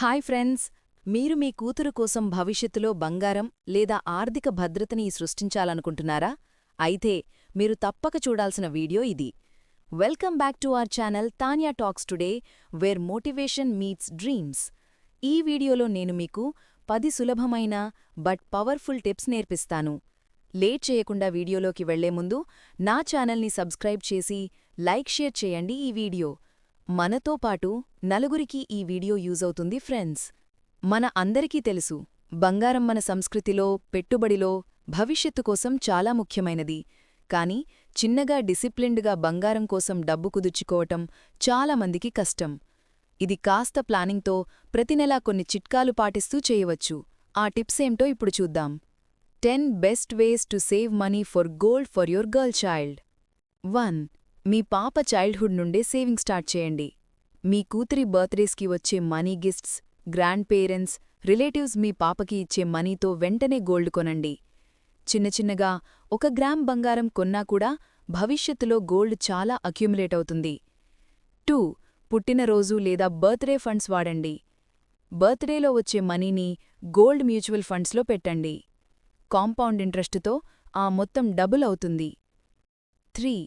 Hi friends, మీరు మీ కూతురు కోసం భవిష్యత్తులో బంగారం లేదా ఆర్థిక భద్రతని సృష్టించాలనుకుంటున్నారా? అయితే మీరు తప్పక చూడాల్సిన వీడియో ఇది. Welcome back to our channel Tanya talks today, where motivation meets dreams. ఈ వీడియోలో నేను మీకు 10 సులభమైన బట్ పవర్ఫుల్ టిప్స్ నేర్పిస్తాను. లేట్ చేయకుండా వీడియోలోకి వెళ్లే ముందు నా ఛానల్ని సబ్స్క్రైబ్ చేసి లైక్ షేర్ చేయండి. ఈ వీడియో మనతో పాటు నలుగురికి ఈ వీడియో యూజ్ అవుతుంది ఫ్రెండ్స్. మన అందరికీ తెలుసు, బంగారం మన సంస్కృతిలో, పెట్టుబడిలో, భవిష్యత్తు కోసం చాలా ముఖ్యమైనది. కానీ చిన్నగా డిసిప్లిన్డ్గా బంగారం కోసం డబ్బు కుదుర్చుకోవటం చాలామందికి కష్టం. ఇది కాస్త ప్లానింగ్తో ప్రతి నెలా కొన్ని చిట్కాలు పాటిస్తూ చేయవచ్చు. ఆ టిప్సేంటో ఇప్పుడు చూద్దాం. 10 best ways to save money for gold for your girl child. 1. మీ పాప చైల్డ్హుడ్ నుండే సేవింగ్ స్టార్ట్ చేయండి. మీ కూతురి బర్త్డేస్కి వచ్చే money gifts, grand parents, relatives మీ పాపకి ఇచ్చే మనీతో వెంటనే గోల్డ్ కొనండి. చిన్నచిన్నగా 1 గ్రామ్ బంగారం కొన్నా కూడా భవిష్యత్తులో గోల్డ్ చాలా అక్యుములేట్ అవుతుంది. 2. పుట్టినరోజు లేదా బర్త్డే ఫండ్స్ వాడండి. బర్త్డేలో వచ్చే మనీని గోల్డ్ మ్యూచువల్ ఫండ్స్లో పెట్టండి. కాంపౌండ్ ఇంట్రెస్టుతో ఆ మొత్తం డబుల్ అవుతుంది. 3.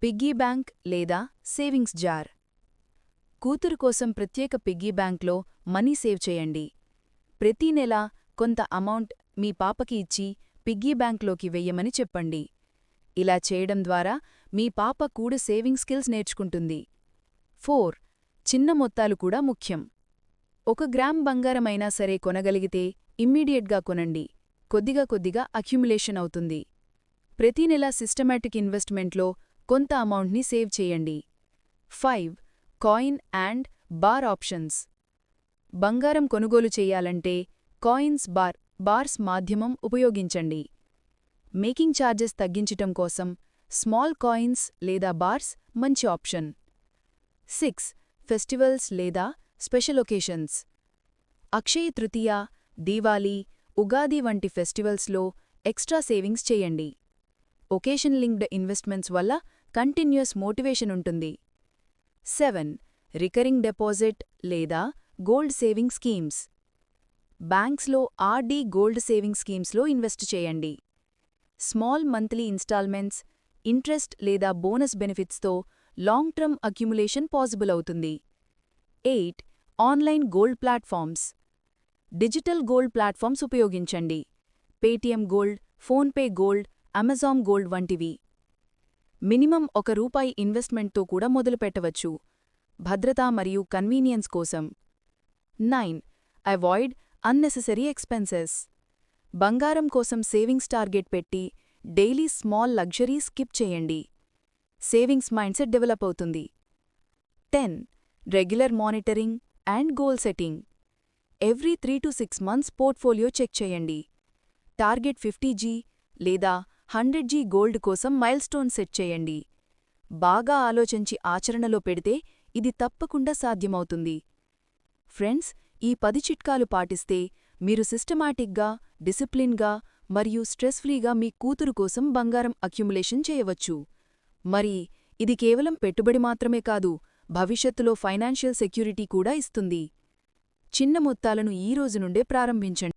పిగ్గీ బ్యాంక్ లేదా సేవింగ్స్ జార్. కూతురు కోసం ప్రత్యేక పిగ్గీ బ్యాంక్లో మనీ సేవ్ చేయండి. ప్రతీ నెలా కొంత అమౌంట్ మీ పాపకి ఇచ్చి పిగ్గీ బ్యాంక్లోకి వెయ్యమని చెప్పండి. ఇలా చేయడం ద్వారా మీ పాప కూడా సేవింగ్ స్కిల్స్ నేర్చుకుంటుంది. 4. చిన్న మొత్తాలు కూడా ముఖ్యం. 1 గ్రామ్ బంగారమైనా సరే కొనగలిగితే ఇమ్మీడియట్గా కొనండి. కొద్దిగా అక్యుములేషన్ అవుతుంది. ప్రతీ నెలా సిస్టమాటిక్ ఇన్వెస్ట్మెంట్లో కొంత అమౌంట్ని సేవ్ చేయండి. 5. Coin and bar options. బంగారం కొనుగోలు చెయ్యాలంటే కాయిన్స్ బార్స్ మాధ్యమం ఉపయోగించండి. మేకింగ్ ఛార్జెస్ తగ్గించటం కోసం స్మాల్ కాయిన్స్ లేదా బార్స్ మంచి ఆప్షన్. 6. ఫెస్టివల్స్ లేదా స్పెషల్ ఒకేషన్స్. అక్షయ తృతీయ, దీవాళీ, ఉగాది వంటి ఫెస్టివల్స్లో ఎక్స్ట్రా సేవింగ్స్ చేయండి. ఒకేషన్ లింక్డ్ ఇన్వెస్ట్మెంట్స్ వల్ల కంటిన్యూస్ మోటివేషన్ ఉంటుంది. 7. రికరింగ్ డిపాజిట్ లేదా గోల్డ్ సేవింగ్ స్కీమ్స్. బ్యాంక్స్లో ఆర్డీ గోల్డ్ సేవింగ్ స్కీమ్స్లో ఇన్వెస్ట్ చేయండి. స్మాల్ మంత్లీ ఇన్స్టాల్మెంట్స్, ఇంట్రెస్ట్ లేదా బోనస్ బెనిఫిట్స్తో లాంగ్ టర్మ్ అక్యుములేషన్ పాసిబుల్ అవుతుంది. 8. Online gold platforms. Digital gold platforms ఉపయోగించండి. Paytm gold, PhonePe gold, Amazon gold వంటివి. మినిమం ₹1 ఇన్వెస్ట్మెంట్తో కూడా మొదలుపెట్టవచ్చు, భద్రత మరియు కన్వీనియన్స్ కోసం. 9. Avoid unnecessary expenses. బంగారం కోసం సేవింగ్స్ టార్గెట్ పెట్టి డైలీ స్మాల్ లగ్జరీ స్కిప్ చేయండి. సేవింగ్స్ మైండ్సెట్ డెవలప్ అవుతుంది. 10. Regular monitoring and goal setting. Every 3 to 6 months portfolio check చేయండి. టార్గెట్ 50G లేదా 100G గోల్డ్ కోసం మైల్స్టోన్ సెట్ చేయండి. బాగా ఆలోచించి ఆచరణలో పెడితే ఇది తప్పకుండా సాధ్యమవుతుంది. ఫ్రెండ్స్, ఈ 10 చిట్కాలు పాటిస్తే మీరు సిస్టమాటిక్గా, డిసిప్లిన్గా మరియు స్ట్రెస్ ఫ్రీగా మీ కూతురు కోసం బంగారం అక్యుములేషన్ చేయవచ్చు. మరి ఇది కేవలం పెట్టుబడి మాత్రమే కాదు, భవిష్యత్తులో ఫైనాన్షియల్ సెక్యూరిటీ కూడా ఇస్తుంది. చిన్న మొత్తాలను ఈ రోజు నుండే ప్రారంభించండి.